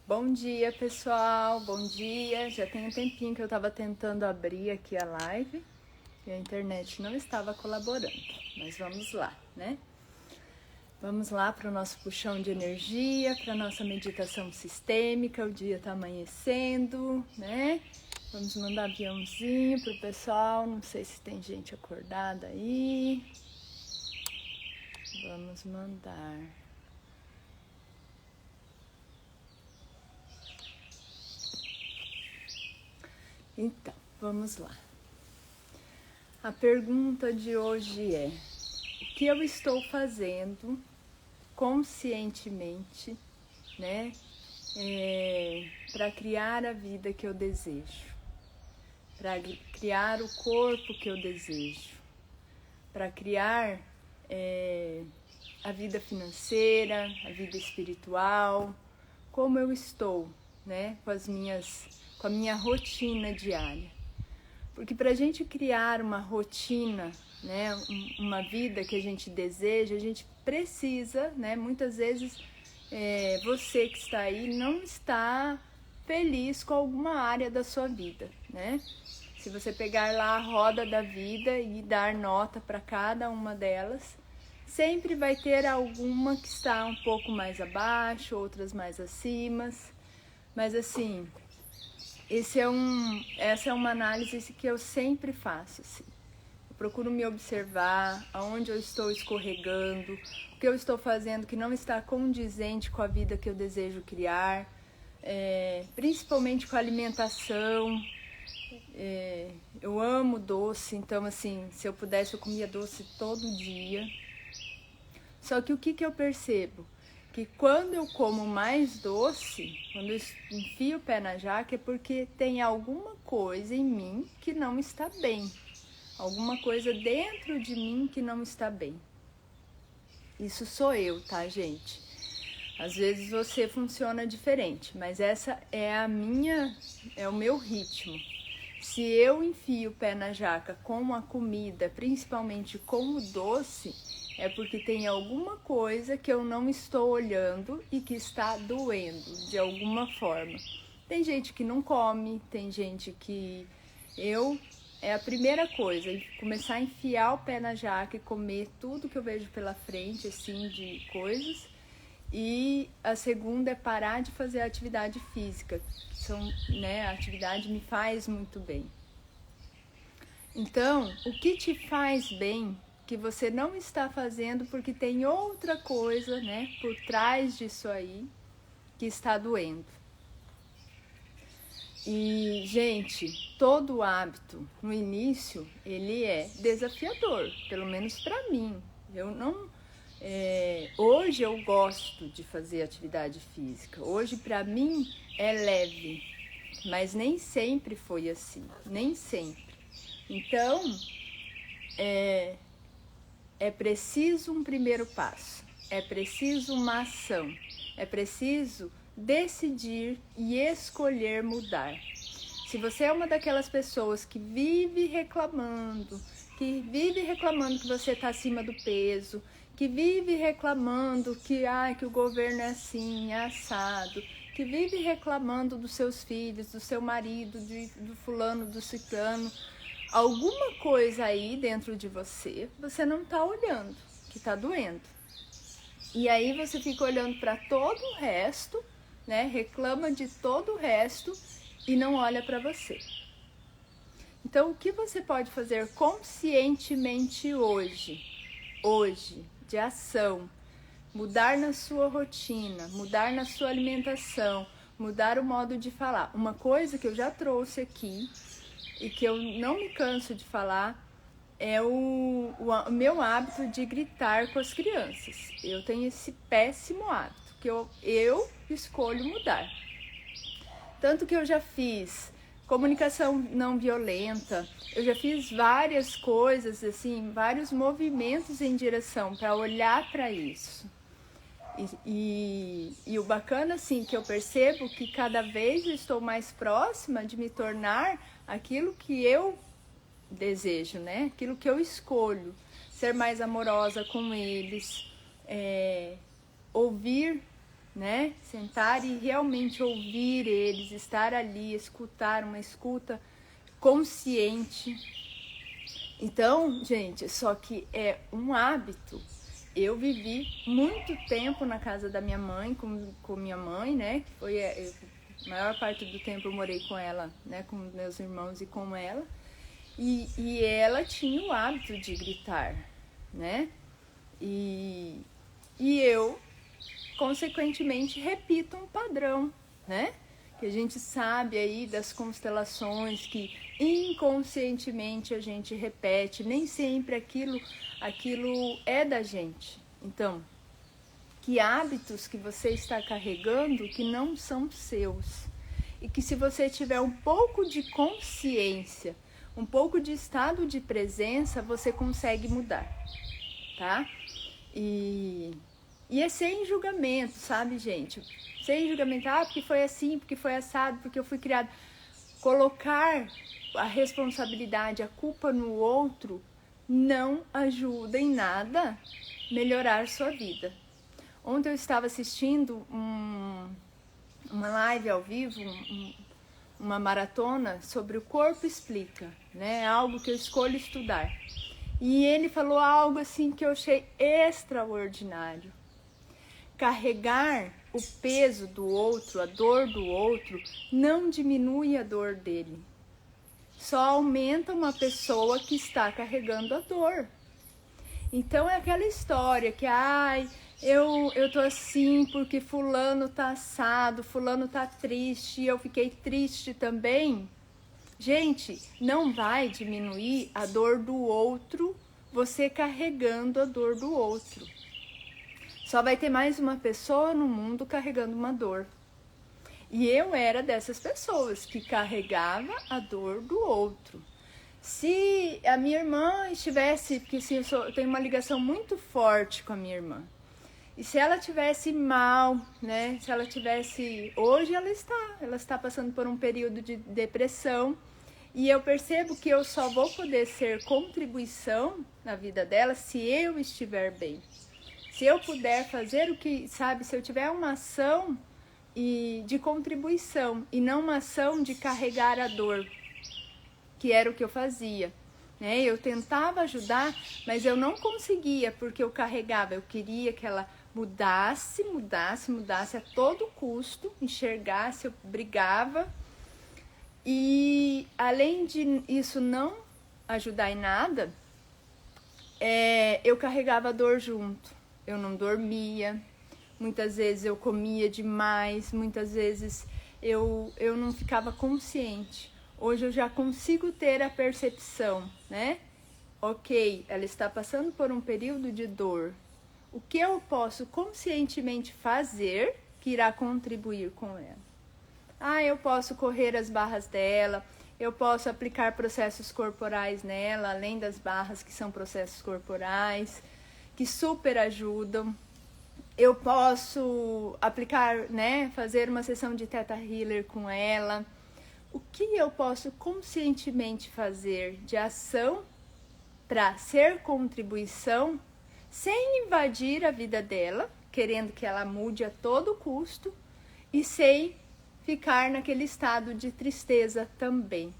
Bom dia, pessoal. Bom dia. Já tem um tempinho que eu estava tentando abrir aqui a live e a internet não estava colaborando. Mas vamos lá, né? Vamos lá para o nosso puxão de energia, para a nossa meditação sistêmica. O dia está amanhecendo, né? Vamos mandar aviãozinho pro pessoal. Não sei se tem gente acordada aí. Vamos mandar. Então, vamos lá. A pergunta de hoje é: o que eu estou fazendo conscientemente, né, para criar a vida que eu desejo, para criar o corpo que eu desejo, para criar a vida financeira, a vida espiritual, como eu estou, né, com a minha rotina diária. Porque para a gente criar uma rotina, né, uma vida que a gente deseja, a gente precisa, né, muitas vezes você que está aí não está feliz com alguma área da sua vida, né? Se você pegar lá a roda da vida e dar nota para cada uma delas, sempre vai ter alguma que está um pouco mais abaixo, outras mais acima, mas assim, essa é uma análise que eu sempre faço, assim. Eu procuro me observar, aonde eu estou escorregando, o que eu estou fazendo que não está condizente com a vida que eu desejo criar, principalmente com a alimentação. Eu amo doce, então assim, se eu pudesse eu comia doce todo dia. Só que o que eu percebo? Que quando eu como mais doce, quando eu enfio o pé na jaca, é porque tem alguma coisa em mim que não está bem. Alguma coisa dentro de mim que não está bem. Isso sou eu, tá, gente? Às vezes você funciona diferente, mas essa é o meu ritmo. Se eu enfio o pé na jaca com a comida, principalmente com o doce, é porque tem alguma coisa que eu não estou olhando e que está doendo de alguma forma. Tem gente que não come, tem gente que é a primeira coisa, começar a enfiar o pé na jaca e comer tudo que eu vejo pela frente, assim, de coisas. E a segunda é parar de fazer atividade física. A atividade me faz muito bem. Então, o que te faz bem que você não está fazendo porque tem outra coisa, né, por trás disso aí que está doendo. E, gente, todo hábito no início ele é desafiador, pelo menos para mim. Hoje eu gosto de fazer atividade física. Hoje para mim é leve, mas nem sempre foi assim, nem sempre. Então, é preciso um primeiro passo, é preciso uma ação, é preciso decidir e escolher mudar. Se você é uma daquelas pessoas que vive reclamando que você está acima do peso, que vive reclamando que o governo é assim, é assado, que vive reclamando dos seus filhos, do seu marido, do fulano, do ciclano, alguma coisa aí dentro de você não está olhando, que está doendo. E aí você fica olhando para todo o resto, né? Reclama de todo o resto e não olha para você. Então, o que você pode fazer conscientemente hoje, de ação, mudar na sua rotina, mudar na sua alimentação, mudar o modo de falar. Uma coisa que eu já trouxe aqui e que eu não me canso de falar é o meu hábito de gritar com as crianças. Eu tenho esse péssimo hábito que eu escolho mudar. Tanto que eu já fiz comunicação não violenta, eu já fiz várias coisas, assim, vários movimentos em direção para olhar para isso. E o bacana, assim, que eu percebo que cada vez eu estou mais próxima de me tornar aquilo que eu desejo, né? Aquilo que eu escolho, ser mais amorosa com eles, ouvir né? Sentar e realmente ouvir eles, estar ali, escutar, uma escuta consciente. Então, gente, só que é um hábito. Eu vivi muito tempo na casa da minha mãe, com minha mãe, né? Que foi a maior parte do tempo eu morei com ela, né? Com meus irmãos e com ela. E ela tinha o hábito de gritar, né? E eu, consequentemente, repito um padrão, né? Que a gente sabe aí das constelações que inconscientemente a gente repete, nem sempre aquilo é da gente. Então, que hábitos que você está carregando que não são seus? E que se você tiver um pouco de consciência, um pouco de estado de presença, você consegue mudar, tá? E é sem julgamento, sabe, gente? Sem julgamento, porque foi assim, porque foi assado, porque eu fui criado. Colocar a responsabilidade, a culpa no outro, não ajuda em nada melhorar sua vida. Ontem eu estava assistindo uma live ao vivo, uma maratona sobre o Corpo Explica, né? Algo que eu escolho estudar. E ele falou algo assim que eu achei extraordinário. Carregar o peso do outro, a dor do outro, não diminui a dor dele. Só aumenta uma pessoa que está carregando a dor. Então é aquela história que, eu tô assim porque fulano tá assado, fulano tá triste, eu fiquei triste também. Gente, não vai diminuir a dor do outro, você carregando a dor do outro. Só vai ter mais uma pessoa no mundo carregando uma dor. E eu era dessas pessoas que carregava a dor do outro. Se a minha irmã estivesse, porque assim, eu tenho uma ligação muito forte com a minha irmã. E se ela tivesse mal, né? Se ela tivesse... Hoje ela está passando por um período de depressão. E eu percebo que eu só vou poder ser contribuição na vida dela se eu estiver bem. Se eu puder fazer o que, sabe, se eu tiver uma ação de contribuição e não uma ação de carregar a dor, que era o que eu fazia, né? Eu tentava ajudar, mas eu não conseguia porque eu carregava, eu queria que ela mudasse a todo custo, enxergasse, eu brigava. E além de isso não ajudar em nada, eu carregava a dor junto. Eu não dormia, muitas vezes eu comia demais, muitas vezes eu não ficava consciente. Hoje eu já consigo ter a percepção, né? Ok, ela está passando por um período de dor. O que eu posso conscientemente fazer que irá contribuir com ela? Eu posso correr as barras dela, eu posso aplicar processos corporais nela, além das barras que são processos corporais, que super ajudam. Eu posso aplicar, né, fazer uma sessão de Theta Healer com ela. O que eu posso conscientemente fazer de ação para ser contribuição, sem invadir a vida dela, querendo que ela mude a todo custo, e sem ficar naquele estado de tristeza também.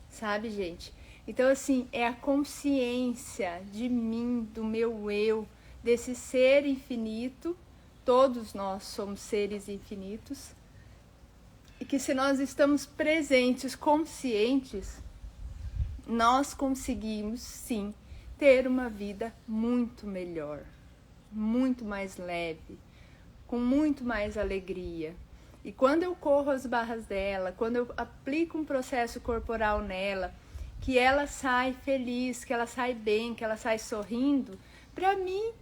Sabe, gente? Então, assim, é a consciência de mim, do meu eu, desse ser infinito. Todos nós somos seres infinitos. E que se nós estamos presentes, conscientes, nós conseguimos, sim, ter uma vida muito melhor, muito mais leve, com muito mais alegria. E quando eu corro as barras dela, quando eu aplico um processo corporal nela, que ela sai feliz, que ela sai bem, que ela sai sorrindo, para mim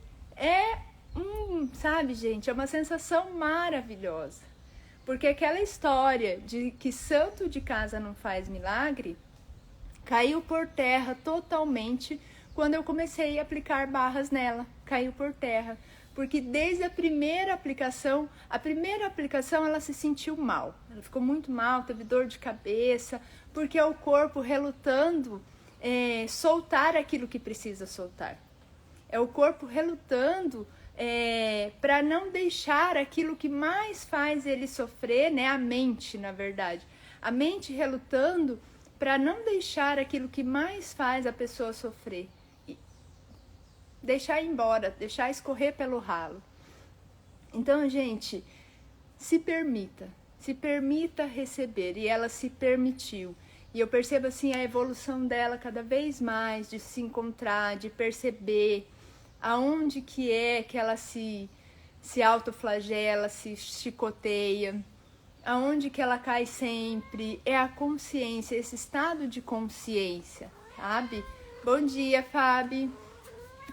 sabe, gente, é uma sensação maravilhosa. Porque aquela história de que santo de casa não faz milagre, caiu por terra totalmente quando eu comecei a aplicar barras nela. Caiu por terra. Porque desde a primeira aplicação ela se sentiu mal. Ela ficou muito mal, teve dor de cabeça, porque é o corpo relutando soltar aquilo que precisa soltar. É o corpo relutando para não deixar aquilo que mais faz ele sofrer, né? A mente, na verdade. A mente relutando para não deixar aquilo que mais faz a pessoa sofrer. E deixar ir embora, deixar escorrer pelo ralo. Então, gente, se permita receber. E ela se permitiu. E eu percebo assim a evolução dela cada vez mais, de se encontrar, de perceber aonde que ela se autoflagela, se chicoteia, aonde que ela cai sempre. É a consciência, esse estado de consciência, sabe? Bom dia, Fábio.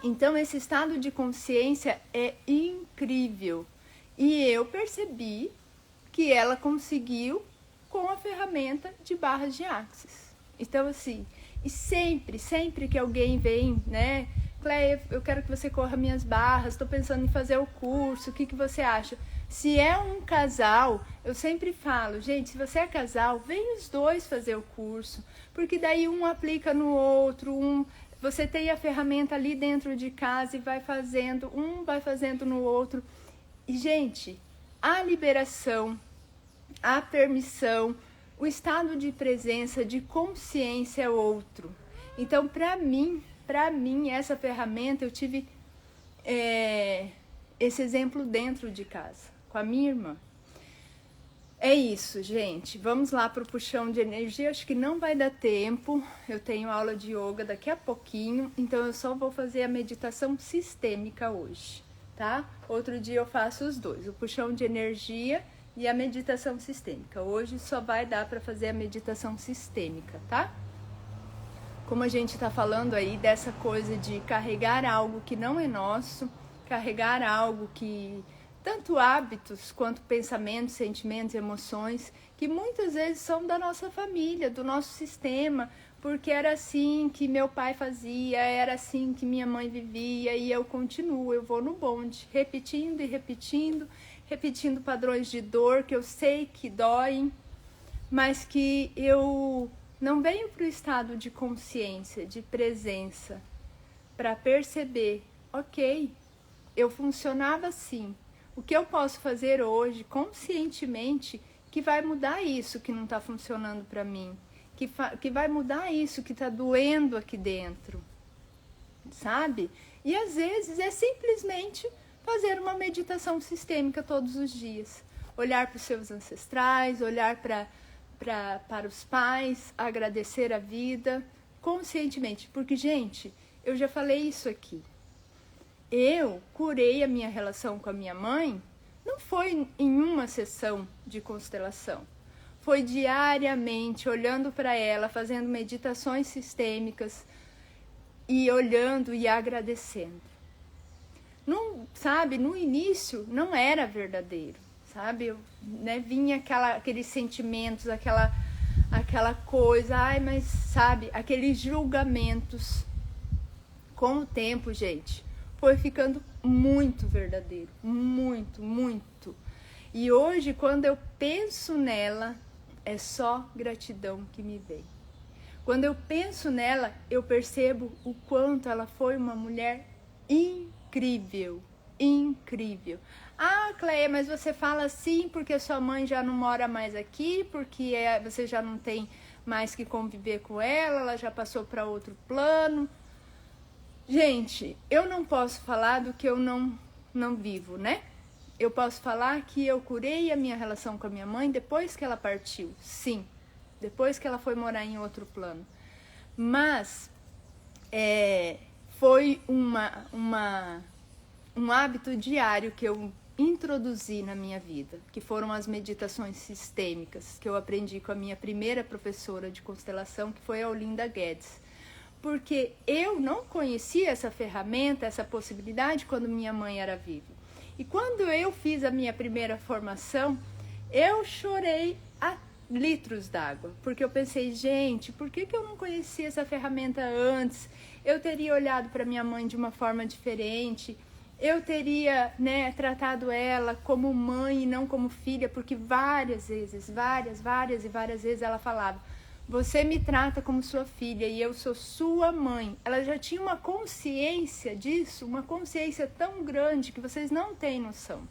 Então, esse estado de consciência é incrível. E eu percebi que ela conseguiu com a ferramenta de barras de Axis. Então, assim, e sempre que alguém vem, né? Cleia, eu quero que você corra minhas barras, estou pensando em fazer o curso, o que você acha? Se é um casal, eu sempre falo, gente, se você é casal, vem os dois fazer o curso, porque daí um aplica no outro, você tem a ferramenta ali dentro de casa e vai fazendo, um vai fazendo no outro. E, gente, a liberação, a permissão, o estado de presença, de consciência é outro. Então, para mim, essa ferramenta, eu tive esse exemplo dentro de casa, com a minha irmã. É isso, gente. Vamos lá para o puxão de energia. Acho que não vai dar tempo. Eu tenho aula de yoga daqui a pouquinho, então eu só vou fazer a meditação sistêmica hoje, tá? Outro dia eu faço os dois, o puxão de energia e a meditação sistêmica. Hoje só vai dar para fazer a meditação sistêmica, tá? Como a gente está falando aí dessa coisa de carregar algo que não é nosso, carregar algo que... tanto hábitos quanto pensamentos, sentimentos, emoções, que muitas vezes são da nossa família, do nosso sistema, porque era assim que meu pai fazia, era assim que minha mãe vivia e eu continuo, eu vou no bonde, repetindo e repetindo padrões de dor que eu sei que doem, mas que eu não venho para o estado de consciência, de presença, para perceber, ok, eu funcionava assim. O que eu posso fazer hoje, conscientemente, que vai mudar isso que não está funcionando para mim? Que vai mudar isso que está doendo aqui dentro, sabe? E às vezes é simplesmente fazer uma meditação sistêmica todos os dias. Olhar para os seus ancestrais, olhar para os pais, agradecer a vida, conscientemente. Porque, gente, eu já falei isso aqui. Eu curei a minha relação com a minha mãe, não foi em uma sessão de constelação. Foi diariamente, olhando para ela, fazendo meditações sistêmicas e olhando e agradecendo. Não, sabe, no início não era verdadeiro, sabe? Vinha aqueles sentimentos, aquela coisa, ai, mas sabe, aqueles julgamentos. Com o tempo, gente, foi ficando muito verdadeiro, muito, muito. E hoje, quando eu penso nela, é só gratidão que me vem. Quando eu penso nela, eu percebo o quanto ela foi uma mulher incrível, incrível. Ah, Cleia, mas você fala assim porque sua mãe já não mora mais aqui, porque você já não tem mais que conviver com ela já passou para outro plano. Gente, eu não posso falar do que eu não vivo, né? Eu posso falar que eu curei a minha relação com a minha mãe depois que ela partiu, sim. Depois que ela foi morar em outro plano. Mas foi um hábito diário que eu introduzi na minha vida, que foram as meditações sistêmicas, que eu aprendi com a minha primeira professora de constelação, que foi a Olinda Guedes. Porque eu não conhecia essa ferramenta, essa possibilidade quando minha mãe era viva. E quando eu fiz a minha primeira formação, eu chorei a litros d'água. Porque eu pensei, gente, por que eu não conhecia essa ferramenta antes? Eu teria olhado para minha mãe de uma forma diferente. Eu teria, tratado ela como mãe e não como filha. Porque várias vezes ela falava, Você me trata como sua filha e eu sou sua mãe. Ela já tinha uma consciência disso, uma consciência tão grande que vocês não têm noção.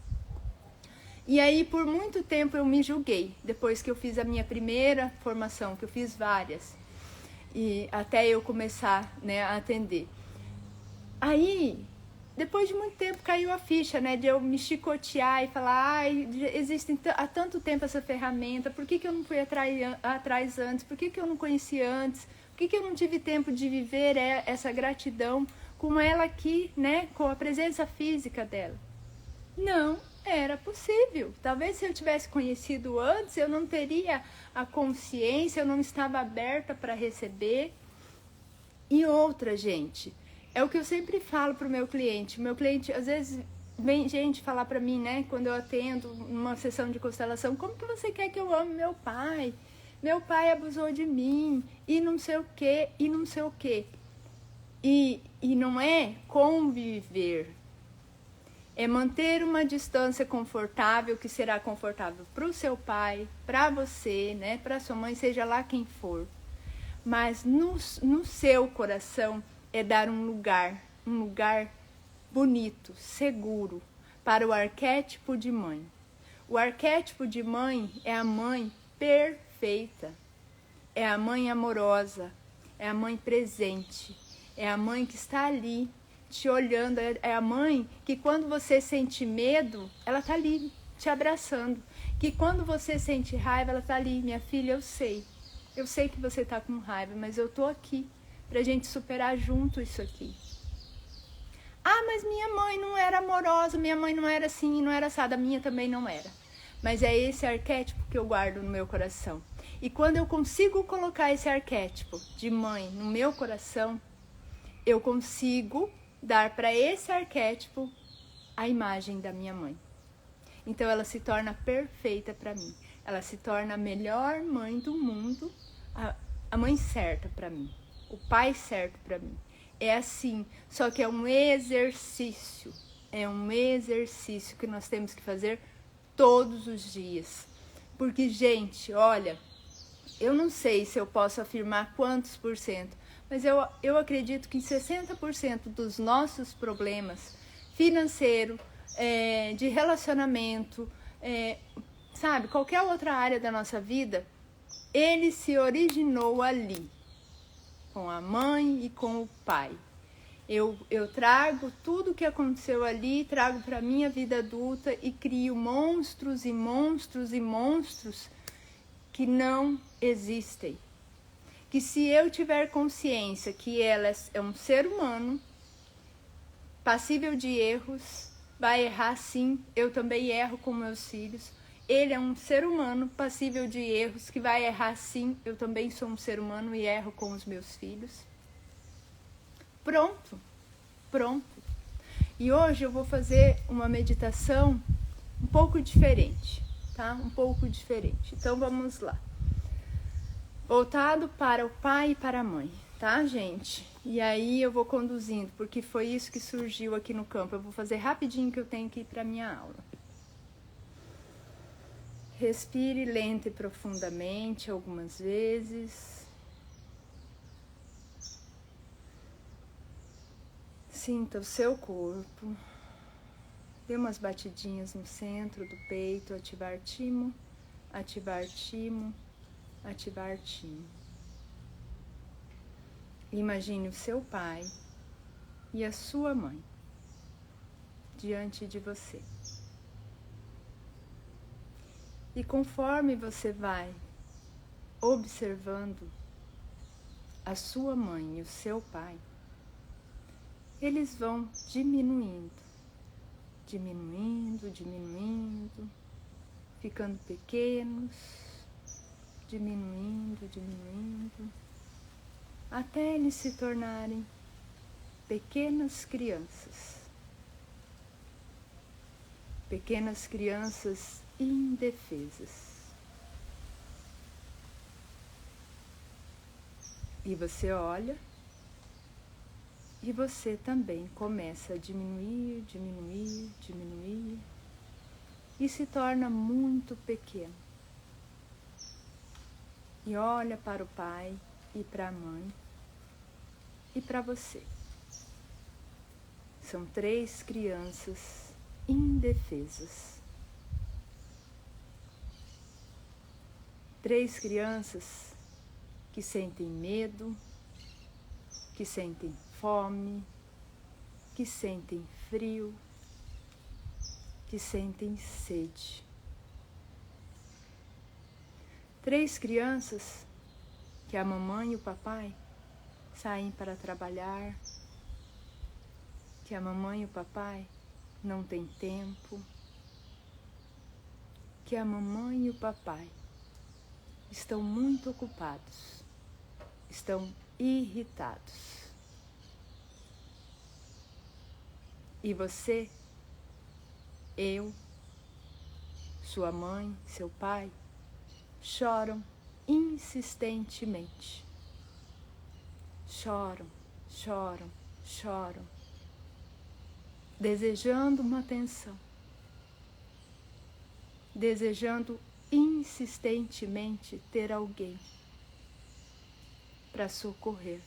E aí, por muito tempo, eu me julguei. Depois que eu fiz a minha primeira formação, que eu fiz várias, e até eu começar, né, a atender. Aí, depois de muito tempo, caiu a ficha, né, de eu me chicotear e falar, ai, existe há tanto tempo essa ferramenta, por que eu não fui atrás antes, por que eu não conheci antes, por que eu não tive tempo de viver essa gratidão com ela aqui, né, com a presença física dela? Não era possível. Talvez se eu tivesse conhecido antes, eu não teria a consciência, eu não estava aberta para receber. E outra, gente, é o que eu sempre falo para o meu cliente. Meu cliente, às vezes, vem gente falar para mim, né, quando eu atendo uma sessão de constelação, como que você quer que eu ame meu pai? Meu pai abusou de mim, e não sei o quê, e não sei o quê. E não é conviver. É manter uma distância confortável, que será confortável para o seu pai, para você, né, para sua mãe, seja lá quem for. Mas no seu coração é dar um lugar bonito, seguro, para o arquétipo de mãe. O arquétipo de mãe é a mãe perfeita, é a mãe amorosa, é a mãe presente, é a mãe que está ali te olhando, é a mãe que quando você sente medo, ela está ali te abraçando, que quando você sente raiva, ela está ali, minha filha, eu sei que você está com raiva, mas eu estou aqui para a gente superar junto isso aqui. Ah, mas minha mãe não era amorosa, minha mãe não era assim, não era assada, a minha também não era. Mas é esse arquétipo que eu guardo no meu coração. E quando eu consigo colocar esse arquétipo de mãe no meu coração, eu consigo dar para esse arquétipo a imagem da minha mãe. Então ela se torna perfeita para mim. Ela se torna a melhor mãe do mundo, a mãe certa para mim, o pai certo para mim. É assim, só que é um exercício. É um exercício que nós temos que fazer todos os dias. Porque, gente, olha, eu não sei se eu posso afirmar quantos por cento, mas eu acredito que 60% dos nossos problemas financeiro, de relacionamento, sabe, qualquer outra área da nossa vida, ele se originou ali, com a mãe e com o pai. Eu trago tudo o que aconteceu ali, trago para a minha vida adulta e crio monstros e monstros e monstros que não existem. Que se eu tiver consciência que ela é um ser humano, passível de erros, vai errar sim, eu também erro com meus filhos. Ele é um ser humano passível de erros, que vai errar sim, eu também sou um ser humano e erro com os meus filhos. Pronto. E hoje eu vou fazer uma meditação um pouco diferente, tá? Um pouco diferente. Então vamos lá. Voltado para o pai e para a mãe, tá, gente? E aí eu vou conduzindo, porque foi isso que surgiu aqui no campo. Eu vou fazer rapidinho que eu tenho que ir para a minha aula. Respire lenta e profundamente algumas vezes. Sinta o seu corpo. Dê umas batidinhas no centro do peito. Ativar timo, ativar timo, ativar timo. Imagine o seu pai e a sua mãe diante de você. E conforme você vai observando a sua mãe e o seu pai, eles vão diminuindo, ficando pequenos, diminuindo, até eles se tornarem pequenas crianças indefesas. E você olha e você também começa a diminuir e se torna muito pequeno. e olha para o pai e para a mãe e para você. São 3 crianças indefesas. 3 crianças que sentem medo, que sentem fome, que sentem frio, que sentem sede. 3 crianças que a mamãe e o papai saem para trabalhar, que a mamãe e o papai não têm tempo, que a mamãe e o papai estão muito ocupados, estão irritados. E você, eu, sua mãe, seu pai, choram insistentemente. Choram, choram, choram, desejando uma atenção, desejando insistentemente ter alguém para socorrer.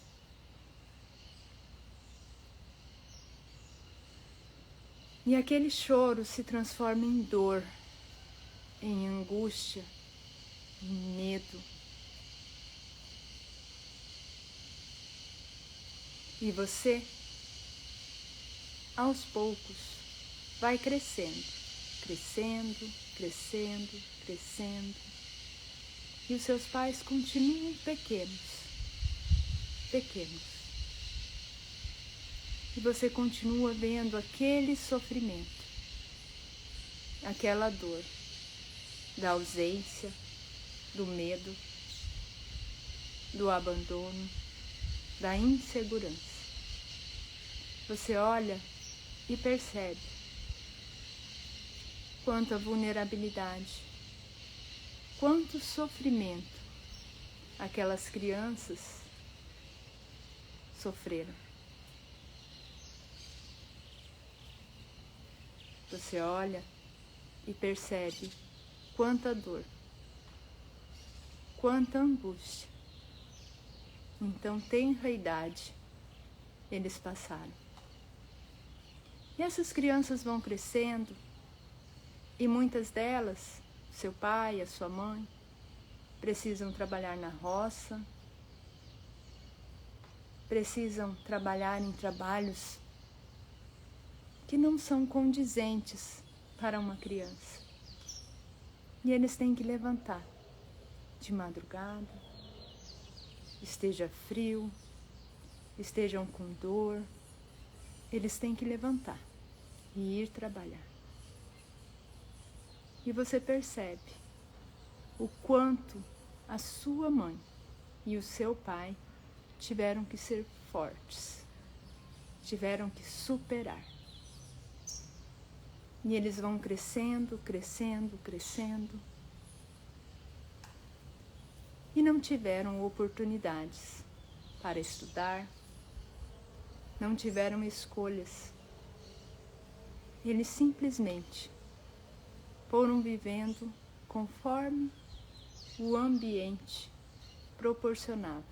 E aquele choro se transforma em dor, em angústia, em medo. E você, aos poucos, vai crescendo, crescendo, crescendo, crescendo. E os seus pais continuam pequenos, pequenos. E você continua vendo aquele sofrimento, aquela dor, da ausência, do medo, do abandono, da insegurança. Você olha e percebe quanta vulnerabilidade, quanto sofrimento aquelas crianças sofreram. Você olha e percebe quanta dor, quanta angústia. Então, tenra idade eles passaram. E essas crianças vão crescendo e muitas delas, seu pai, a sua mãe, precisam trabalhar na roça, precisam trabalhar em trabalhos que não são condizentes para uma criança. E eles têm que levantar de madrugada, esteja frio, estejam com dor, eles têm que levantar e ir trabalhar. E você percebe o quanto a sua mãe e o seu pai tiveram que ser fortes, tiveram que superar. E eles vão crescendo, crescendo, crescendo. E não tiveram oportunidades para estudar, não tiveram escolhas. Eles simplesmente foram vivendo conforme o ambiente proporcionava.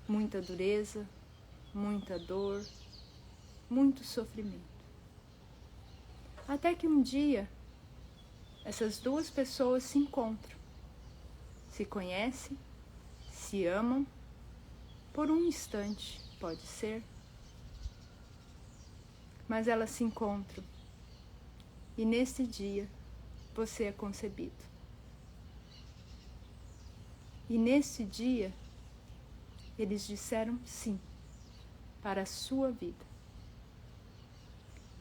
Muita dureza, muita dor, muito sofrimento. Até que um dia, essas 2 pessoas se encontram, se conhecem, se amam, por um instante, pode ser, mas elas se encontram e nesse dia você é concebido. E nesse dia, eles disseram sim para a sua vida.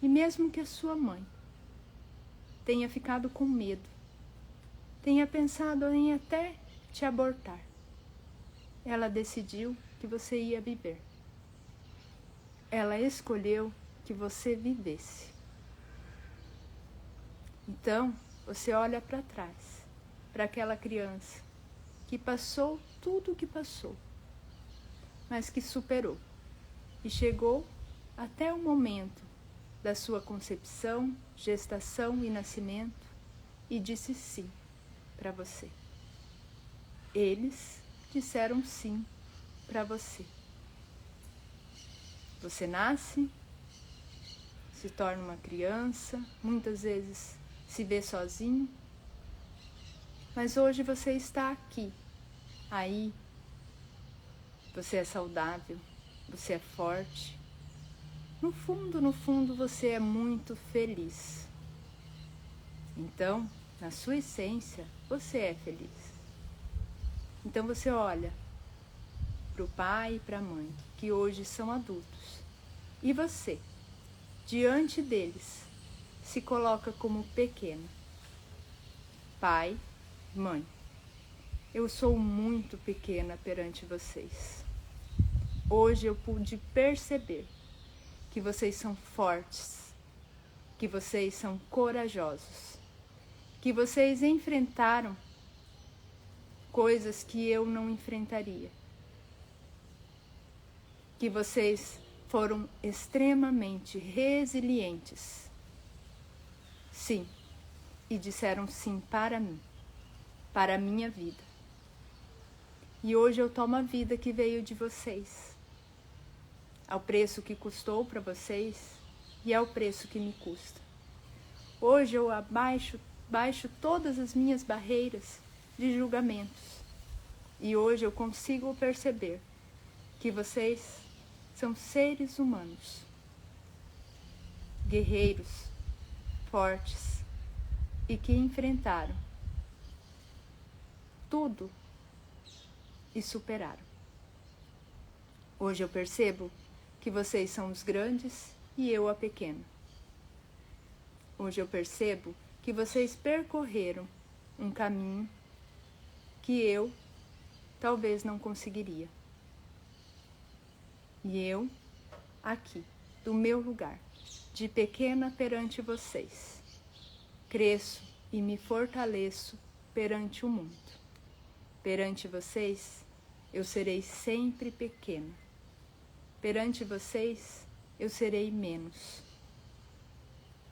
E mesmo que a sua mãe tenha ficado com medo, tenha pensado em até te abortar, ela decidiu que você ia viver. Ela escolheu que você vivesse. Então, você olha para trás, para aquela criança que passou tudo o que passou, mas que superou e chegou até o momento da sua concepção, gestação e nascimento e disse sim para você. eles disseram sim para você. Você nasce, se torna uma criança, muitas vezes se vê sozinho, mas hoje você está aqui, aí, você é saudável, você é forte. No fundo, você é muito feliz. Então, na sua essência, você é feliz. Então você olha para o pai e para a mãe, que hoje são adultos, e você, diante deles, se coloca como pequena. Pai, mãe, eu sou muito pequena perante vocês. Hoje eu pude perceber que vocês são fortes, que vocês são corajosos, que vocês enfrentaram coisas que eu não enfrentaria, que vocês foram extremamente resilientes. Sim, e disseram sim para mim, para a minha vida. E hoje eu tomo a vida que veio de vocês, ao preço que custou para vocês e ao preço que me custa. Hoje eu baixo todas as minhas barreiras de julgamentos. E hoje eu consigo perceber que vocês são seres humanos, guerreiros, fortes e que enfrentaram tudo e superaram. Hoje eu percebo que vocês são os grandes e eu a pequena. Hoje eu percebo que vocês percorreram um caminho que eu talvez não conseguiria. E eu, aqui, do meu lugar, de pequena perante vocês, cresço e me fortaleço perante o mundo. Perante vocês, eu serei sempre pequena. Perante vocês, eu serei menos.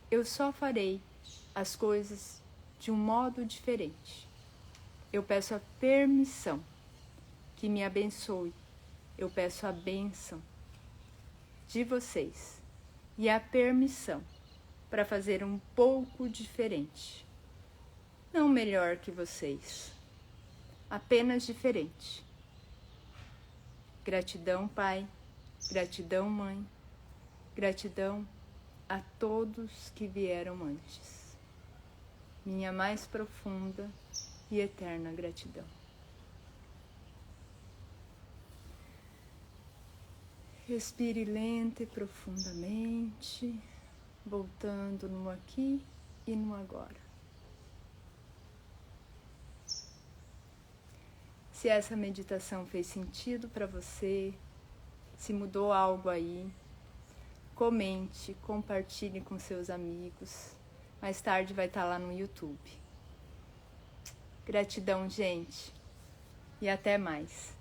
Eu só farei as coisas de um modo diferente. Eu peço a permissão que me abençoe. Eu peço a bênção de vocês e a permissão para fazer um pouco diferente. Não melhor que vocês, apenas diferente. Gratidão, Pai. Gratidão, Mãe. Gratidão a todos que vieram antes. Minha mais profunda e eterna gratidão. Respire lenta e profundamente, voltando no aqui e no agora. Se essa meditação fez sentido para você, se mudou algo aí, comente, compartilhe com seus amigos. Mais tarde vai estar lá no YouTube. Gratidão, gente, e até mais.